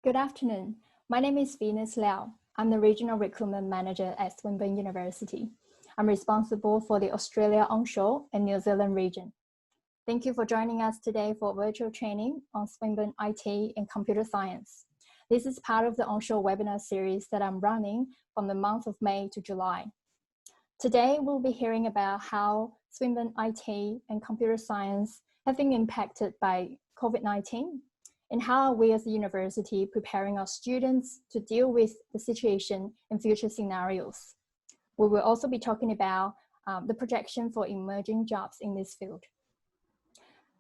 Good afternoon. My name is Venus Liao. I'm the Regional Recruitment Manager at Swinburne University. I'm responsible for the Australia onshore and New Zealand region. Thank you for joining us today for virtual training on Swinburne IT and computer science. This is part of the onshore webinar series that I'm running from the month of May to July. Today, we'll be hearing about how Swinburne IT and computer science have been impacted by COVID-19 and how we as a university preparing our students to deal with the situation in future scenarios. We will also be talking about the projection for emerging jobs in this field.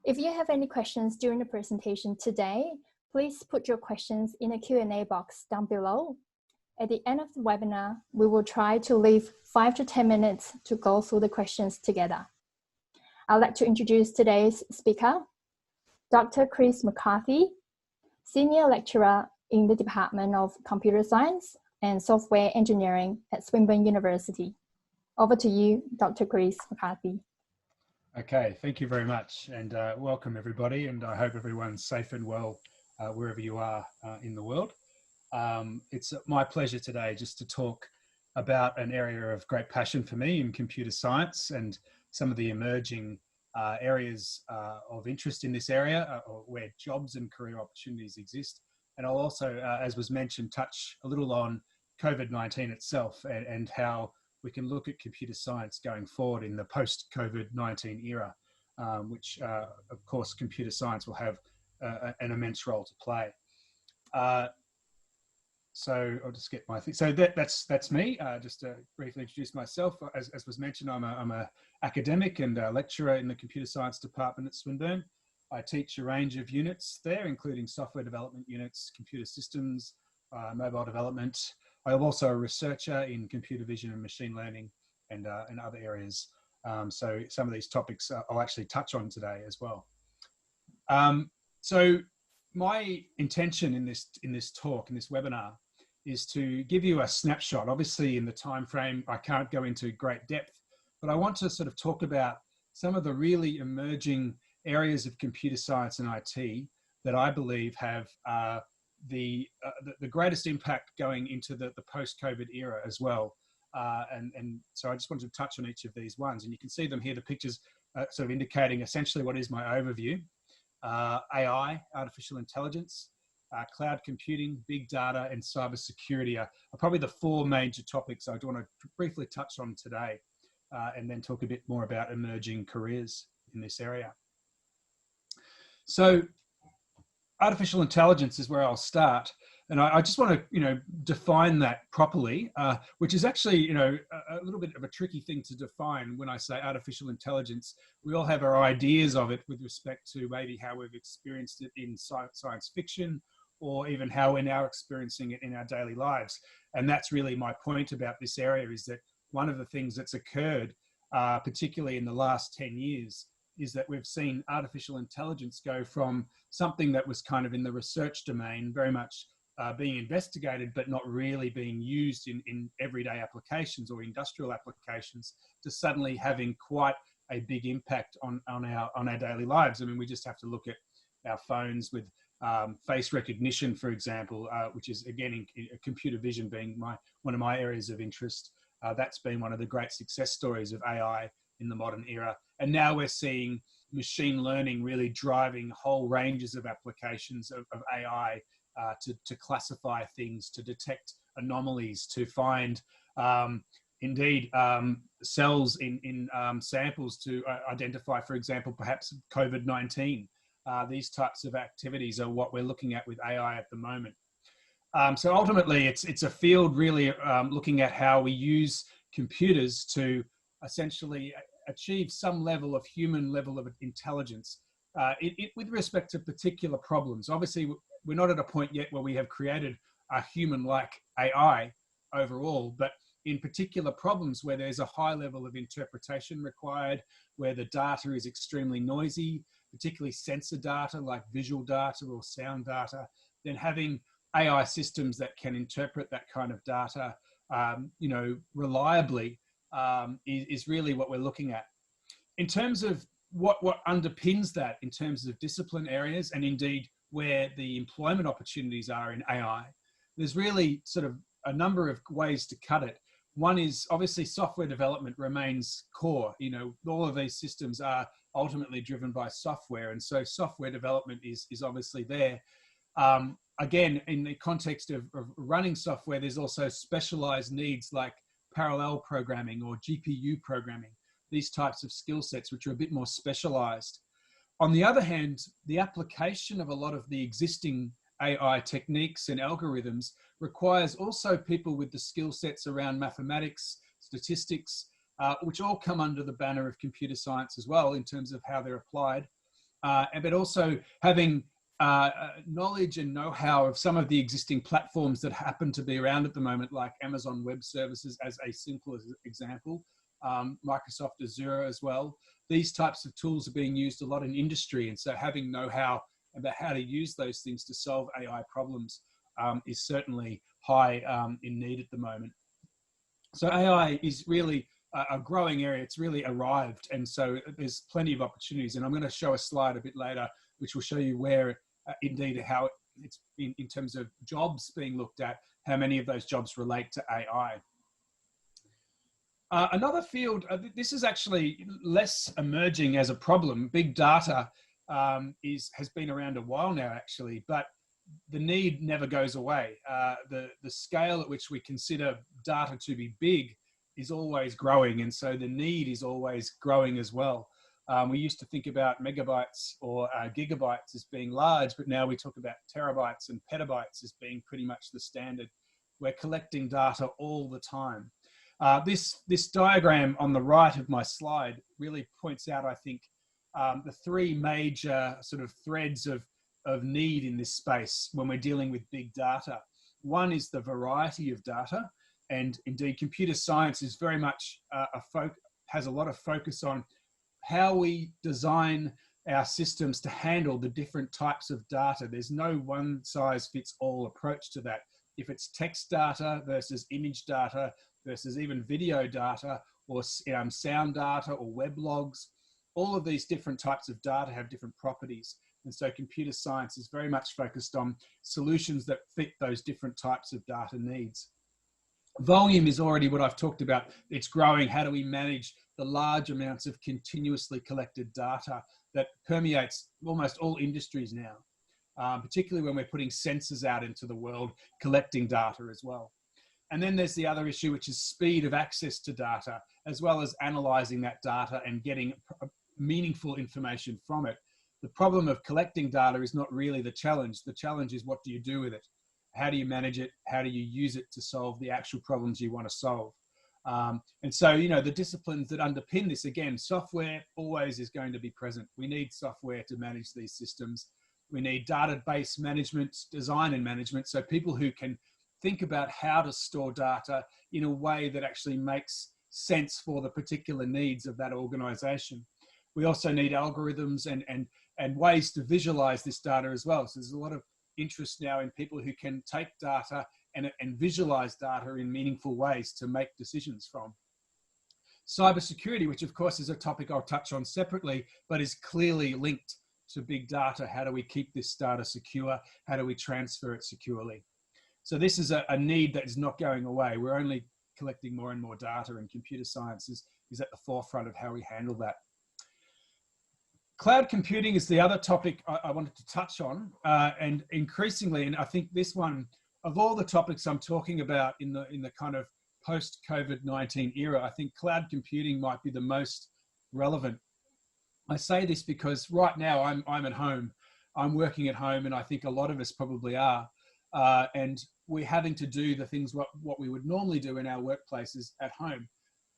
If you have any questions during the presentation today, please put your questions in the Q&A box down below. At the end of the webinar, we will try to leave 5 to 10 minutes to go through the questions together. I'd like to introduce today's speaker, Dr. Chris McCarthy, Senior Lecturer in the Department of Computer Science and Software Engineering at Swinburne University. Over to you, Dr. Chris McCarthy. Okay, thank you very much, and welcome everybody, and I hope everyone's safe and well wherever you are in the world. It's my pleasure today just to talk about an area of great passion for me in computer science and some of the emerging areas of interest in this area where jobs and career opportunities exist. And I'll also, as was mentioned, touch a little on COVID-19 itself and how we can look at computer science going forward in the post-COVID-19 era, which of course computer science will have an immense role to play. So I'll just get my thing. So that's me. Just to briefly introduce myself. As was mentioned, I'm a academic and a lecturer in the computer science department at Swinburne. I teach a range of units there, including software development units, computer systems, mobile development. I'm also a researcher in computer vision and machine learning and other areas. So some of these topics I'll actually touch on today as well. So my intention in this talk, in this webinar, is to give you a snapshot. Obviously, in the time frame, I can't go into great depth, but I want to sort of talk about some of the really emerging areas of computer science and IT that I believe have the greatest impact going into the post-COVID era as well. And so I just wanted to touch on each of these ones, and you can see them here. The pictures sort of indicating essentially what is my overview. AI, artificial intelligence, cloud computing, big data, and cybersecurity are probably the four major topics I want to briefly touch on today, and then talk a bit more about emerging careers in this area. So artificial intelligence is where I'll start. And I just want to, define that properly, which is actually, a little bit of a tricky thing to define when I say artificial intelligence. We all have our ideas of it with respect to maybe how we've experienced it in science fiction, or even how we're now experiencing it in our daily lives. And that's really my point about this area, is that one of the things that's occurred, particularly in the last 10 years, is that we've seen artificial intelligence go from something that was kind of in the research domain, very much being investigated, but not really being used in everyday applications or industrial applications, to suddenly having quite a big impact on our daily lives. I mean, we just have to look at our phones with face recognition, for example, which is again in computer vision being one of my areas of interest. That's been one of the great success stories of AI in the modern era. And now we're seeing machine learning really driving whole ranges of applications of AI to classify things, to detect anomalies, to find cells in samples to identify, for example, perhaps COVID-19. These types of activities are what we're looking at with AI at the moment. So ultimately, it's a field really looking at how we use computers to essentially achieve some level of human level of intelligence with respect to particular problems. Obviously, we're not at a point yet where we have created a human-like AI overall, but in particular problems where there's a high level of interpretation required, where the data is extremely noisy, particularly sensor data like visual data or sound data, then having AI systems that can interpret that kind of data, reliably, is really what we're looking at. In terms of what underpins that in terms of discipline areas and indeed where the employment opportunities are in AI, there's really sort of a number of ways to cut it. One is obviously software development remains core. You know, all of these systems are ultimately driven by software, and so software development is obviously there. Again, in the context of running software, there's also specialized needs like parallel programming or GPU programming, these types of skill sets, which are a bit more specialized. On the other hand, the application of a lot of the existing AI techniques and algorithms requires also people with the skill sets around mathematics, statistics, which all come under the banner of computer science as well in terms of how they're applied, but also having knowledge and know-how of some of the existing platforms that happen to be around at the moment, like Amazon Web Services as a simple example, Microsoft Azure as well. These types of tools are being used a lot in industry, and so having know-how about how to use those things to solve AI problems is certainly high in need at the moment. So AI is really a growing area. It's really arrived, and so there's plenty of opportunities. And I'm going to show a slide a bit later, which will show you where indeed how it's in terms of jobs being looked at, how many of those jobs relate to AI. Another field, this is actually less emerging as a problem. Big data has been around a while now, actually, but the need never goes away. The scale at which we consider data to be big is always growing, and so the need is always growing as well. We used to think about megabytes or gigabytes as being large, but now we talk about terabytes and petabytes as being pretty much the standard. We're collecting data all the time. This diagram on the right of my slide really points out, I think, the three major sort of threads of need in this space when we're dealing with big data. One is the variety of data, and indeed computer science is very much has a lot of focus on how we design our systems to handle the different types of data. There's no one size fits all approach to that. If it's text data versus image data versus even video data or sound data or web logs, all of these different types of data have different properties. And so computer science is very much focused on solutions that fit those different types of data needs. Volume is already what I've talked about. It's growing. How do we manage the large amounts of continuously collected data that permeates almost all industries now, particularly when we're putting sensors out into the world, collecting data as well. And then there's the other issue, which is speed of access to data, as well as analyzing that data and getting meaningful information from it. The problem of collecting data is not really the challenge. The challenge is, what do you do with it? How do you manage it? How do you use it to solve the actual problems you want to solve? And so, you know, the disciplines that underpin this, again, software always is going to be present. We need software to manage these systems. We need database management, design and management, so people who can think about how to store data in a way that actually makes sense for the particular needs of that organization. We also need algorithms and ways to visualize this data as well. So there's a lot of interest now in people who can take data and visualize data in meaningful ways to make decisions from. Cybersecurity, which of course is a topic I'll touch on separately, but is clearly linked to big data. How do we keep this data secure? How do we transfer it securely? So this is a need that is not going away. We're only collecting more and more data, and computer science is at the forefront of how we handle that. Cloud computing is the other topic I wanted to touch on, and increasingly, and I think this one, of all the topics I'm talking about in the kind of post-COVID-19 era, I think cloud computing might be the most relevant. I say this because right now I'm at home, I'm working at home, and I think a lot of us probably are, and we're having to do the things what we would normally do in our workplaces at home.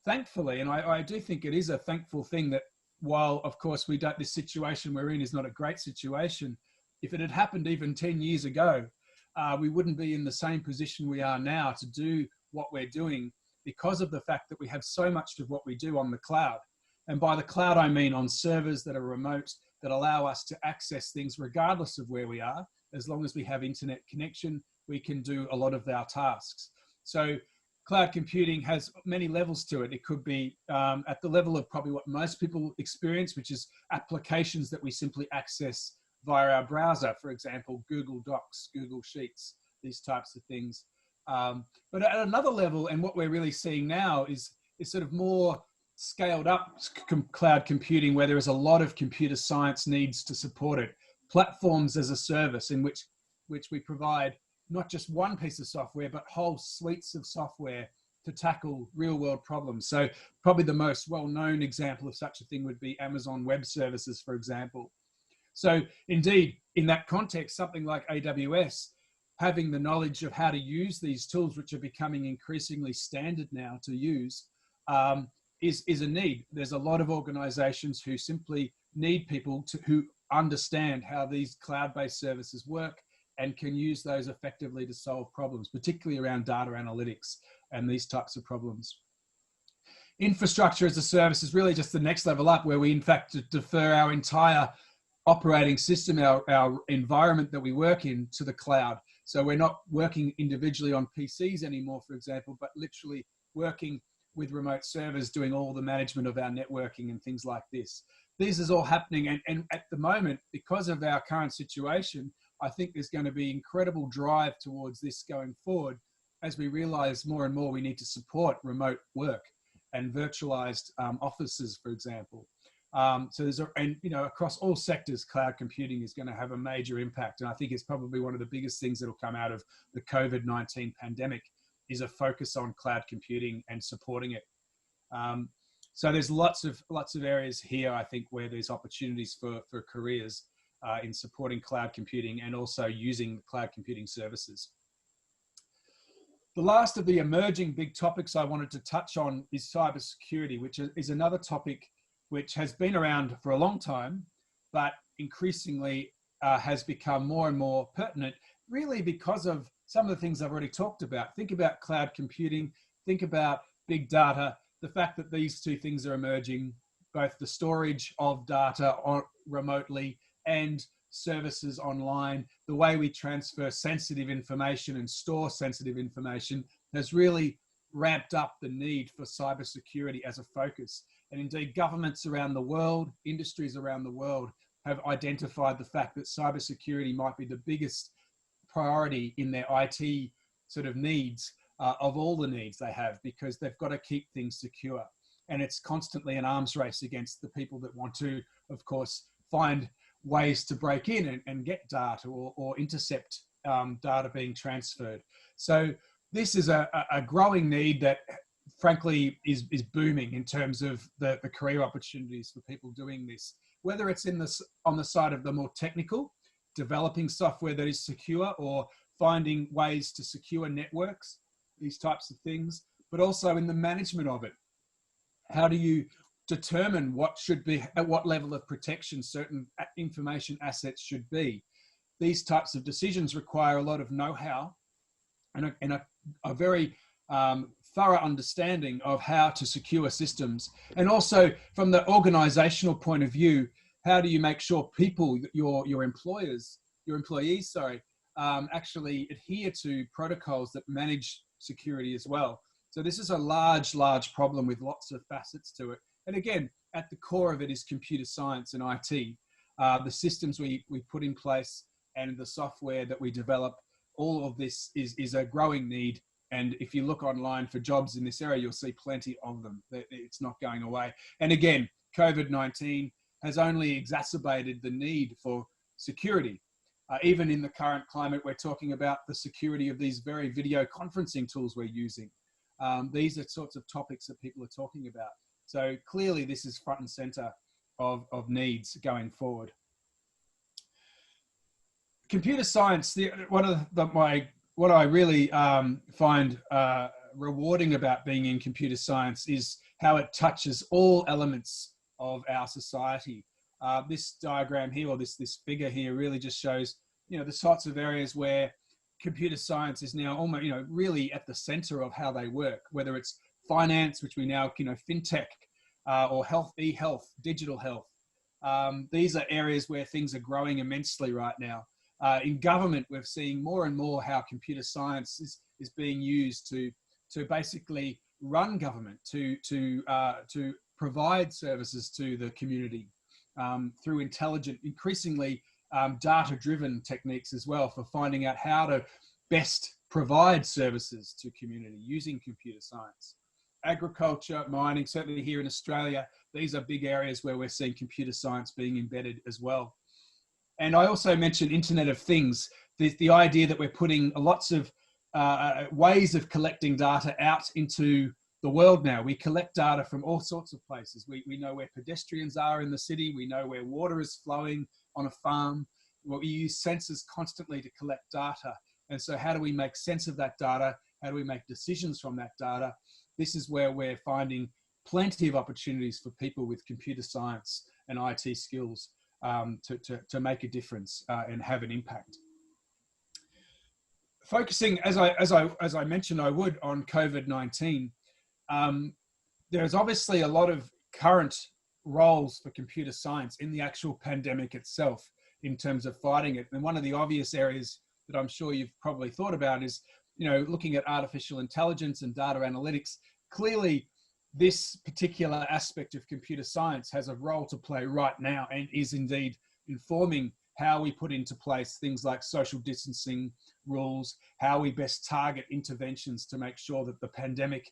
Thankfully, and I do think it is a thankful thing that, while of course this situation we're in is not a great situation, if it had happened even 10 years ago, we wouldn't be in the same position we are now to do what we're doing, because of the fact that we have so much of what we do on the cloud. And by the cloud, I mean on servers that are remote, that allow us to access things regardless of where we are. As long as we have internet connection, we can do a lot of our tasks. So cloud computing has many levels to it. It could be at the level of probably what most people experience, which is applications that we simply access via our browser, for example, Google Docs, Google Sheets, these types of things. But at another level, and what we're really seeing now is sort of more scaled up cloud computing, where there is a lot of computer science needs to support it. Platforms as a service, in which we provide not just one piece of software, but whole suites of software to tackle real world problems. So probably the most well-known example of such a thing would be Amazon Web Services, for example. So indeed, in that context, something like AWS, having the knowledge of how to use these tools, which are becoming increasingly standard now to use, is a need. There's a lot of organizations who simply need people who understand how these cloud-based services work and can use those effectively to solve problems, particularly around data analytics and these types of problems. Infrastructure as a service is really just the next level up, where we in fact defer our entire operating system, our environment that we work in, to the cloud. So we're not working individually on PCs anymore, for example, but literally working with remote servers, doing all the management of our networking and things like this. This is all happening, and at the moment, because of our current situation, I think there's going to be incredible drive towards this going forward, as we realize more and more we need to support remote work and virtualized offices, for example. So there's across all sectors, cloud computing is going to have a major impact. And I think it's probably one of the biggest things that will come out of the COVID-19 pandemic, is a focus on cloud computing and supporting it. So there's lots of areas here, I think, where there's opportunities for careers in supporting cloud computing and also using cloud computing services. The last of the emerging big topics I wanted to touch on is cybersecurity, which is another topic which has been around for a long time, but increasingly has become more and more pertinent, really because of some of the things I've already talked about. Think about cloud computing, think about big data, the fact that these two things are emerging, both the storage of data remotely and services online, the way we transfer sensitive information and store sensitive information has really ramped up the need for cybersecurity as a focus. And indeed, governments around the world, industries around the world have identified the fact that cybersecurity might be the biggest priority in their IT sort of needs of all the needs they have, because they've got to keep things secure. And it's constantly an arms race against the people that want to, of course, find ways to break in and get data or intercept data being transferred. So this is a growing need that frankly is booming in terms of the career opportunities for people doing this, whether it's on the side of the more technical, developing software that is secure, or finding ways to secure networks, these types of things, but also in the management of it. How do you determine what should be, at what level of protection certain information assets should be? These types of decisions require a lot of know-how and a very thorough understanding of how to secure systems. And also from the organizational point of view, how do you make sure people, your employees, actually adhere to protocols that manage security as well? So this is a large problem with lots of facets to it. And again, at the core of it is computer science and IT. The systems we put in place and the software that we develop, all of this is a growing need. And if you look online for jobs in this area, you'll see plenty of them. It's not going away. And again, COVID-19 has only exacerbated the need for security. Even in the current climate, we're talking about the security of these very video conferencing tools we're using. These are sorts of topics that people are talking about. So clearly this is front and center of needs going forward. Computer science, what I really find rewarding about being in computer science is how it touches all elements of our society. This diagram here, or this figure here, really just shows, the sorts of areas where computer science is now almost, really at the center of how they work, whether it's finance, which we now, fintech, or health, e-health, digital health. These are areas where things are growing immensely right now. In government, we're seeing more and more how computer science is being used to basically run government, to provide services to the community through increasingly data-driven techniques as well for finding out how to best provide services to community using computer science. Agriculture, mining, certainly here in Australia, these are big areas where we're seeing computer science being embedded as well. And I also mentioned Internet of Things, the idea that we're putting lots of ways of collecting data out into the world now. We collect data from all sorts of places. We know where pedestrians are in the city. We know where water is flowing on a farm. We use sensors constantly to collect data. And so how do we make sense of that data? How do we make decisions from that data? This is where we're finding plenty of opportunities for people with computer science and IT skills to make a difference and have an impact. Focusing, as I mentioned, I would on COVID-19. There's obviously a lot of current roles for computer science in the actual pandemic itself in terms of fighting it. And one of the obvious areas that I'm sure you've probably thought about is, looking at artificial intelligence and data analytics. Clearly, this particular aspect of computer science has a role to play right now and is indeed informing how we put into place things like social distancing rules, how we best target interventions to make sure that the pandemic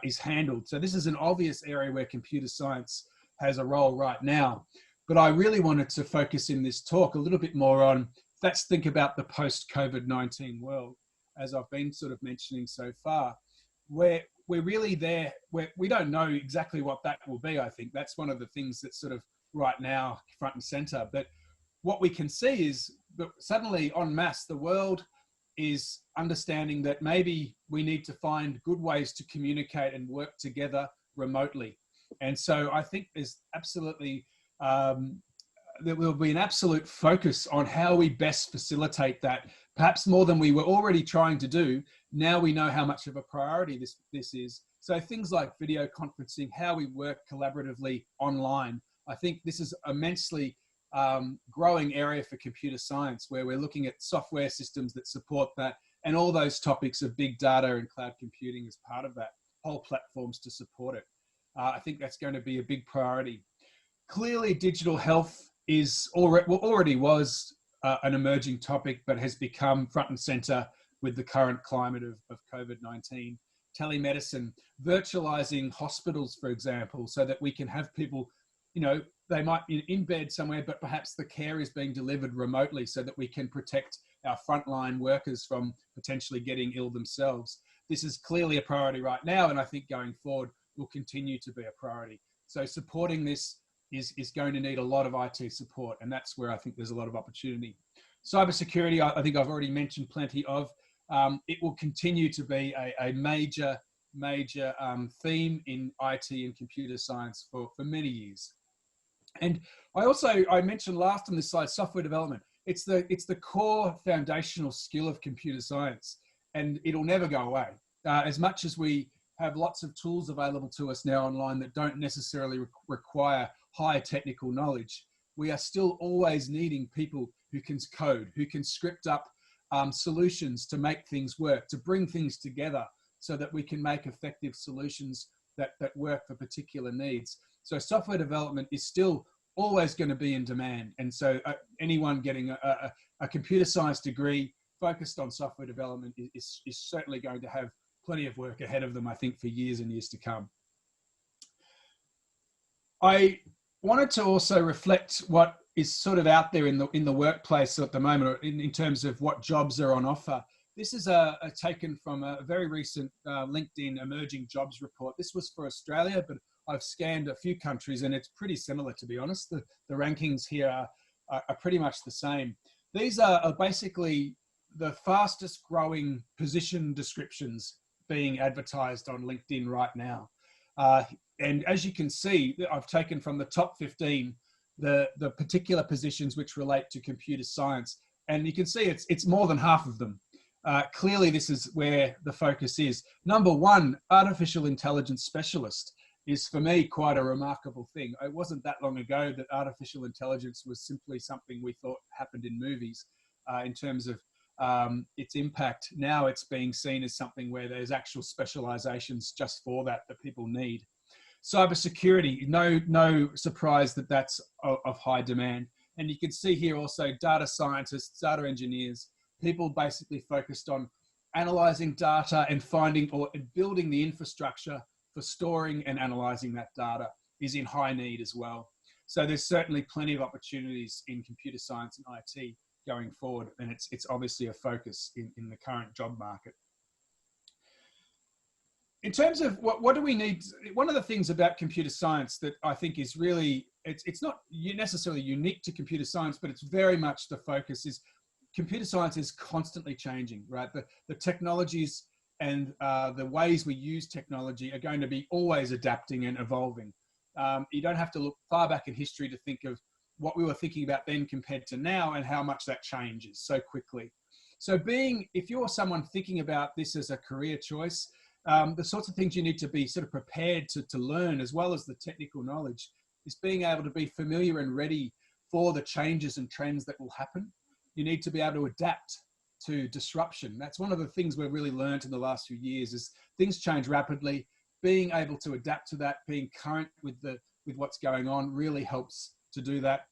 is handled. So this is an obvious area where computer science has a role right now. But I really wanted to focus in this talk a little bit more on, let's think about the post-COVID-19 world, as I've been sort of mentioning so far, where we're really there, we don't know exactly what that will be, I think. That's one of the things that's sort of right now front and center. But what we can see is that suddenly en masse, the world is understanding that maybe we need to find good ways to communicate and work together remotely. And so I think there's absolutely, there will be an absolute focus on how we best facilitate that, perhaps more than we were already trying to do. Now we know how much of a priority this is. So things like video conferencing, how we work collaboratively online. I think this is immensely growing area for computer science, where we're looking at software systems that support that, and all those topics of big data and cloud computing as part of that, whole platforms to support it. I think that's going to be a big priority. Clearly, digital health already was an emerging topic, but has become front and center with the current climate of COVID-19. Telemedicine, virtualizing hospitals, for example, so that we can have people, they might be in bed somewhere, but perhaps the care is being delivered remotely so that we can protect our frontline workers from potentially getting ill themselves. This is clearly a priority right now, and I think going forward will continue to be a priority. So supporting this is going to need a lot of IT support, and that's where I think there's a lot of opportunity. Cybersecurity, I think I've already mentioned plenty of. It will continue to be a major theme in IT and computer science for many years. And I mentioned last on this slide, software development. It's the core foundational skill of computer science, and it'll never go away. As much as we have lots of tools available to us now online that don't necessarily require high technical knowledge, we are still always needing people who can code, who can script up solutions to make things work, to bring things together so that we can make effective solutions that work for particular needs. So software development is still always going to be in demand. And so anyone getting a computer science degree focused on software development is certainly going to have plenty of work ahead of them, I think, for years and years to come. I wanted to also reflect what is sort of out there in the workplace at the moment in terms of what jobs are on offer. This is taken from a very recent LinkedIn Emerging Jobs report. This was for Australia, but I've scanned a few countries and it's pretty similar, to be honest. The rankings here are pretty much the same. These are basically the fastest growing position descriptions being advertised on LinkedIn right now. And as you can see, I've taken from the top 15 the particular positions which relate to computer science. And you can see it's more than half of them. Clearly, this is where the focus is. Number one, artificial intelligence specialist is, for me, quite a remarkable thing. It wasn't that long ago that artificial intelligence was simply something we thought happened in movies in terms of its impact. Now it's being seen as something where there's actual specializations just for that people need. Cybersecurity, no surprise that that's of high demand. And you can see here also data scientists, data engineers, people basically focused on analyzing data and finding or building the infrastructure for storing and analyzing that data is in high need as well. So there's certainly plenty of opportunities in computer science and IT going forward, and it's obviously a focus in the current job market. In terms of what do we need, one of the things about computer science that I think is really, it's not necessarily unique to computer science, but it's very much the focus is computer science is constantly changing, right? The technologies and the ways we use technology are going to be always adapting and evolving. You don't have to look far back in history to think of what we were thinking about then compared to now and how much that changes so quickly. So if you're someone thinking about this as a career choice, the sorts of things you need to be sort of prepared to learn, as well as the technical knowledge, is being able to be familiar and ready for the changes and trends that will happen. You need to be able to adapt to disruption. That's one of the things we've really learned in the last few years is things change rapidly. Being able to adapt to that, being current with what's going on really helps to do that.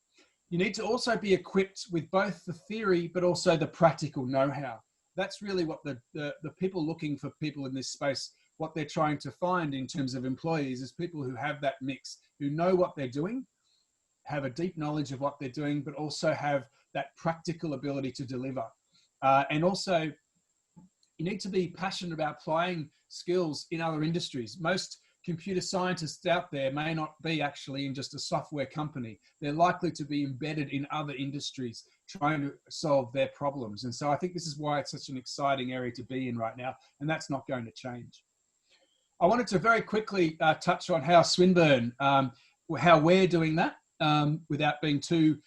You need to also be equipped with both the theory, but also the practical know-how. That's really what the people looking for people in this space, what they're trying to find in terms of employees is people who have that mix, who know what they're doing, have a deep knowledge of what they're doing, but also have that practical ability to deliver. And also, you need to be passionate about applying skills in other industries. Most computer scientists out there may not be actually in just a software company. They're likely to be embedded in other industries trying to solve their problems. And so I think this is why it's such an exciting area to be in right now, and that's not going to change. I wanted to very quickly touch on how Swinburne, how we're doing that without being too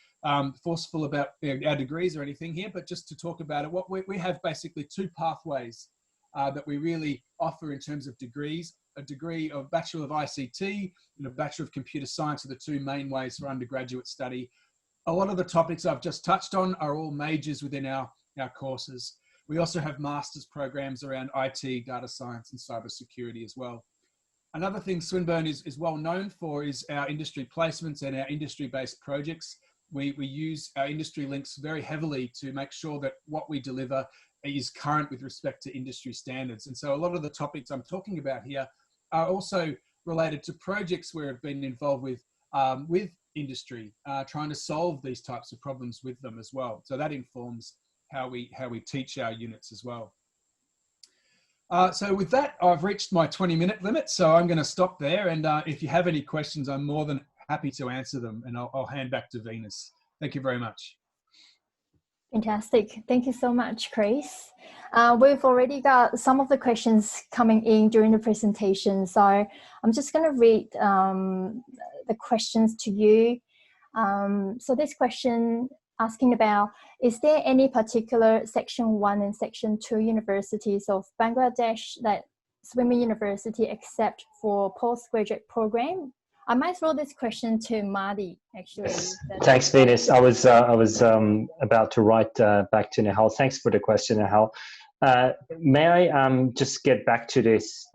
forceful about our degrees or anything here, but just to talk about it. What we have basically two pathways that we really offer in terms of degrees. A degree of Bachelor of ICT and a Bachelor of Computer Science are the two main ways for undergraduate study. A lot of the topics I've just touched on are all majors within our courses. We also have master's programs around IT, data science, and cybersecurity as well. Another thing Swinburne is well known for is our industry placements and our industry-based projects. We use our industry links very heavily to make sure that what we deliver is current with respect to industry standards. And so a lot of the topics I'm talking about here are also related to projects where I've been involved with industry, trying to solve these types of problems with them as well. So that informs how we teach our units as well. So with that, I've reached my 20-minute limit, so I'm going to stop there. And if you have any questions, I'm more than happy to answer them, and I'll hand back to Venus. Thank you very much. Fantastic. Thank you so much, Chris. We've already got some of the questions coming in during the presentation, so I'm just going to read the questions to you. So this question asking about, is there any particular Section 1 and Section 2 universities of Bangladesh that Swinburne University accept for postgraduate program? I might throw this question to Madi, actually. Yes. Thanks, Venus. I was about to write back to Nehal. Thanks for the question, Nehal. May I just get back to this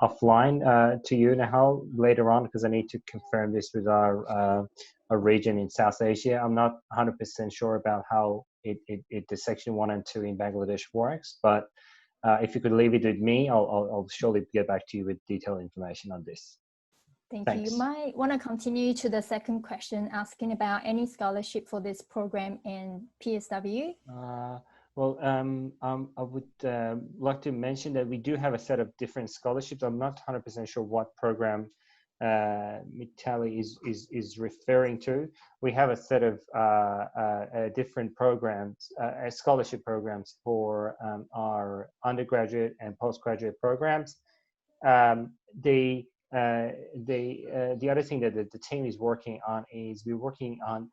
offline to you, Nehal, later on, because I need to confirm this with our region in South Asia. I'm not 100% sure about how the Section 1 and 2 in Bangladesh works, but if you could leave it with me, I'll surely get back to you with detailed information on this. Thank you. You might want to continue to the second question, asking about any scholarship for this program in PSW. Well, I would like to mention that we do have a set of different scholarships. I'm not 100% sure what program Mitali is referring to. We have a set of different programs, scholarship programs for our undergraduate and postgraduate programs. The other thing that the team is working on is we're working on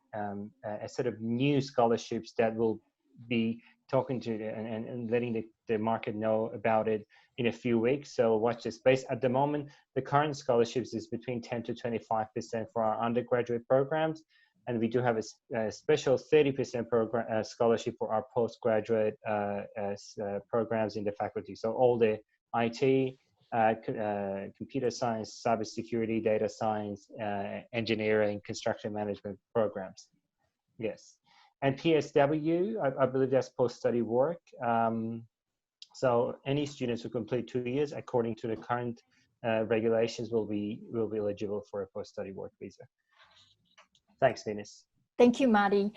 a set of new scholarships that will be talking to and letting the market know about it in a few weeks. So watch this space. At the moment, the current scholarships is between 10 to 25% for our undergraduate programs. And we do have a special 30% program scholarship for our postgraduate programs in the faculty. So all the IT, computer science, cybersecurity, data science, engineering, construction management programs. Yes. And PSW, I believe that's post-study work. So any students who complete 2 years, according to the current regulations, will be eligible for a post-study work visa. Thanks, Venus. Thank you, Marty.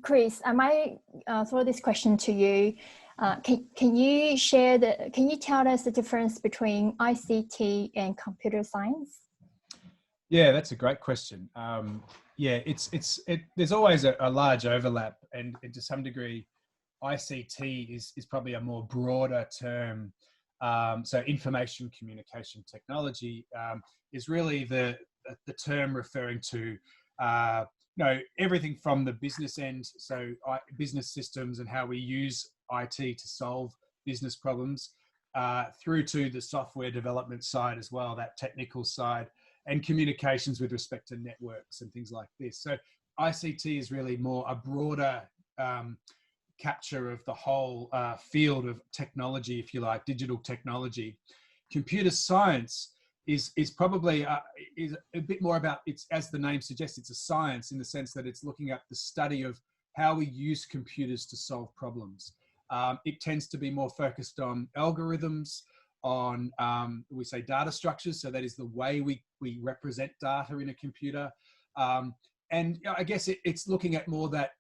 Chris, I might throw this question to you. Can you tell us the difference between ICT and computer science? Yeah, that's a great question. Yeah, there's always a large overlap, and to some degree, ICT is probably a more broader term. So information communication technology is really the term referring to everything from the business end, so business systems and how we use IT to solve business problems, through to the software development side as well, that technical side, and communications with respect to networks and things like this. So ICT is really more a broader capture of the whole field of technology, if you like, digital technology. Computer science is probably is a bit more about, it's, as the name suggests, it's a science in the sense that it's looking at the study of how we use computers to solve problems. It tends to be more focused on algorithms, on we say data structures, so that is the way we represent data in a computer, and I guess it's looking at more that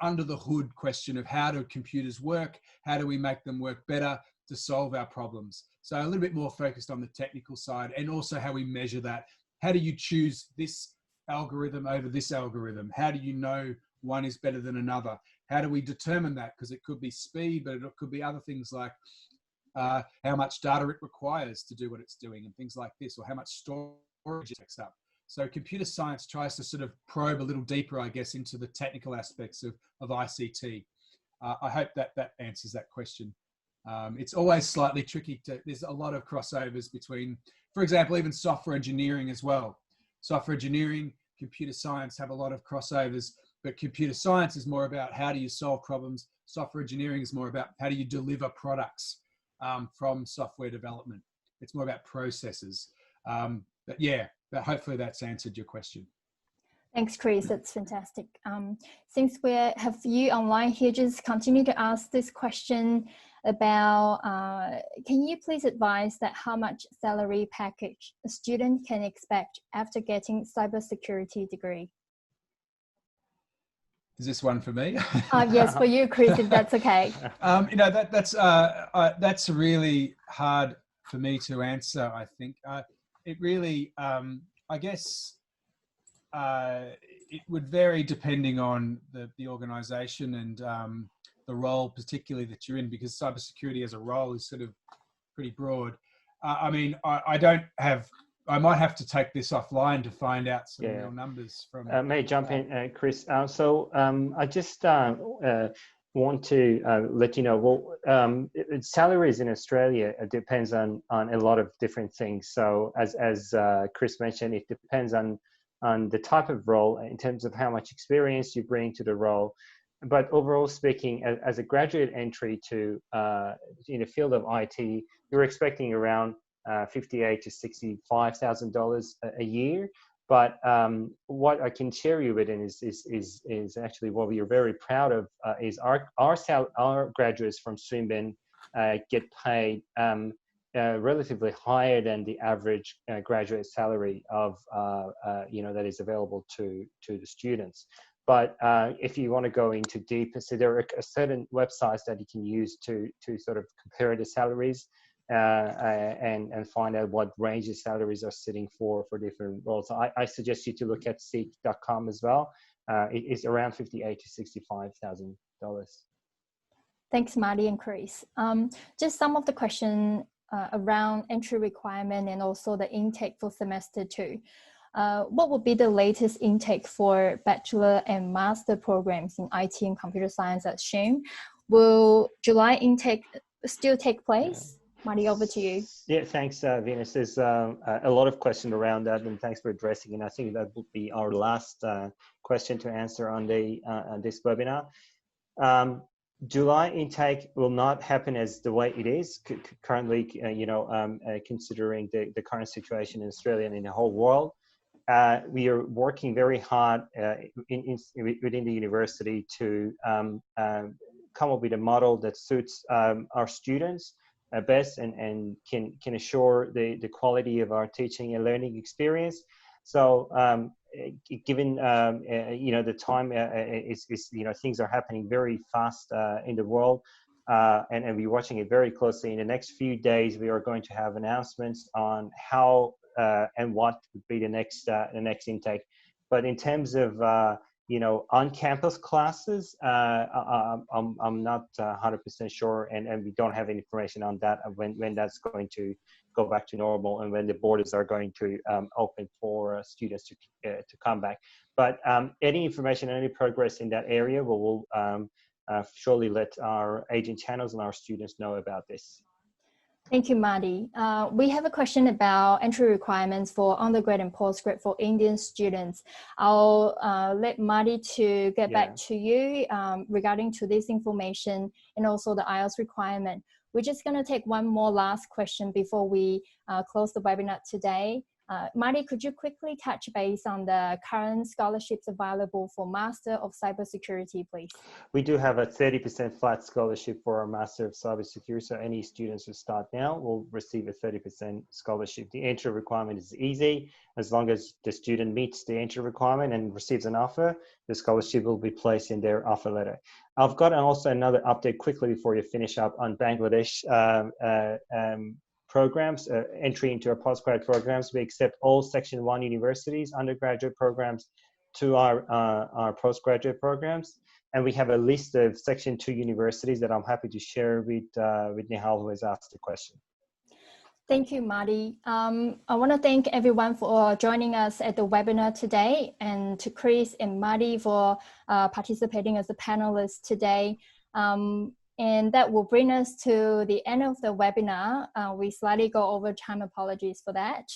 under the hood question of how do computers work, how do we make them work better to solve our problems. So a little bit more focused on the technical side, and also how we measure that. How do you choose this algorithm over this algorithm? How do you know one is better than another? How do we determine that? Because it could be speed, but it could be other things like how much data it requires to do what it's doing and things like this, or how much storage it takes up. So computer science tries to sort of probe a little deeper, I guess, into the technical aspects of ICT. I hope that answers that question. It's always slightly tricky there's a lot of crossovers between, for example, even software engineering as well. Software engineering, computer science have a lot of crossovers, but computer science is more about how do you solve problems. Software engineering is more about how do you deliver products from software development. It's more about processes. But yeah, hopefully that's answered your question. Thanks, Chris. That's fantastic. Since we have you online here, just continue to ask this question about, can you please advise that how much salary package a student can expect after getting cybersecurity degree? Is this one for me? Yes, for you, Chris, if that's okay. That's really hard for me to answer, I think. It really, I guess, it would vary depending on the organisation and the role particularly that you're in, because cybersecurity as a role is sort of pretty broad. I mean, I might have to take this offline to find out some real numbers from... may I jump in, Chris? I just want to let you know, well, salaries in Australia depends on a lot of different things. So as Chris mentioned, it depends on the type of role in terms of how much experience you bring to the role. But overall speaking, as a graduate entry to in the field of IT, you're expecting around $58,000 to $65,000 a year. But what I can share you with is actually what we are very proud of is our graduates from Swinburne get paid relatively higher than the average graduate salary of that is available to the students. But if you want to go into deeper, so there are certain websites that you can use to sort of compare the salaries and find out what range of salaries are sitting for different roles. So I suggest you to look at seek.com as well. It is around $58,000 to $65,000. Thanks, Marty and Chris. Just some of the questions around entry requirement and also the intake for semester 2. What would be the latest intake for bachelor and master programs in IT and computer science at SHAME? Will July intake still take place? Marty, over to you. Yeah, thanks, Venus. There's a lot of questions around that, and thanks for addressing it. I think that will be our last question to answer on this webinar. July intake will not happen as the way it is currently, considering the current situation in Australia and in the whole world. we are working very hard within the university to come up with a model that suits our students best and can assure the quality of our teaching and learning experience. So given the time is things are happening very fast in the world, and we're watching it very closely. In the next few days, we are going to have announcements on how and what would be the next intake. But in terms of on-campus classes, I'm not 100% sure, and we don't have any information on that when that's going to go back to normal and when the borders are going to open for students to come back. But any information, any progress in that area, we'll surely let our agent channels and our students know about this. Thank you, Marty. We have a question about entry requirements for undergrad and postgrad for Indian students. I'll let Marty to get back to you regarding to this information and also the IELTS requirement. We're just going to take one more last question before we close the webinar today. Marty, could you quickly touch base on the current scholarships available for Master of Cybersecurity, please? We do have a 30% flat scholarship for our Master of Cybersecurity. So any students who start now will receive a 30% scholarship. The entry requirement is easy. As long as the student meets the entry requirement and receives an offer, the scholarship will be placed in their offer letter. I've got also another update quickly before you finish up on Bangladesh programs, entry into our postgrad programs. We accept all Section 1 universities, undergraduate programs to our postgraduate programs. And we have a list of Section 2 universities that I'm happy to share with Nihal, who has asked the question. Thank you, Marty. I want to thank everyone for joining us at the webinar today, and to Chris and Marty for participating as a panelist today. And that will bring us to the end of the webinar. We slightly go over time, apologies for that.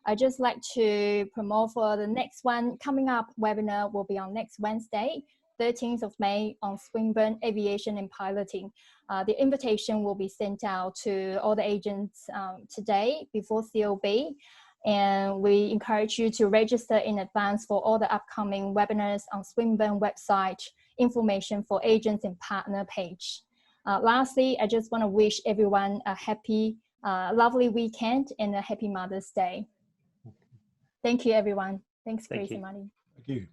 I'd just like to promote for the next one. Coming up webinar will be on next Wednesday, 13th of May, on Swinburne Aviation and Piloting. The invitation will be sent out to all the agents today before COB. And we encourage you to register in advance for all the upcoming webinars on Swinburne website, information for agents and partner page. Lastly, I just want to wish everyone a happy, lovely weekend and a happy Mother's Day. Thank you, everyone. Thanks, Chris and Marty. Thank you.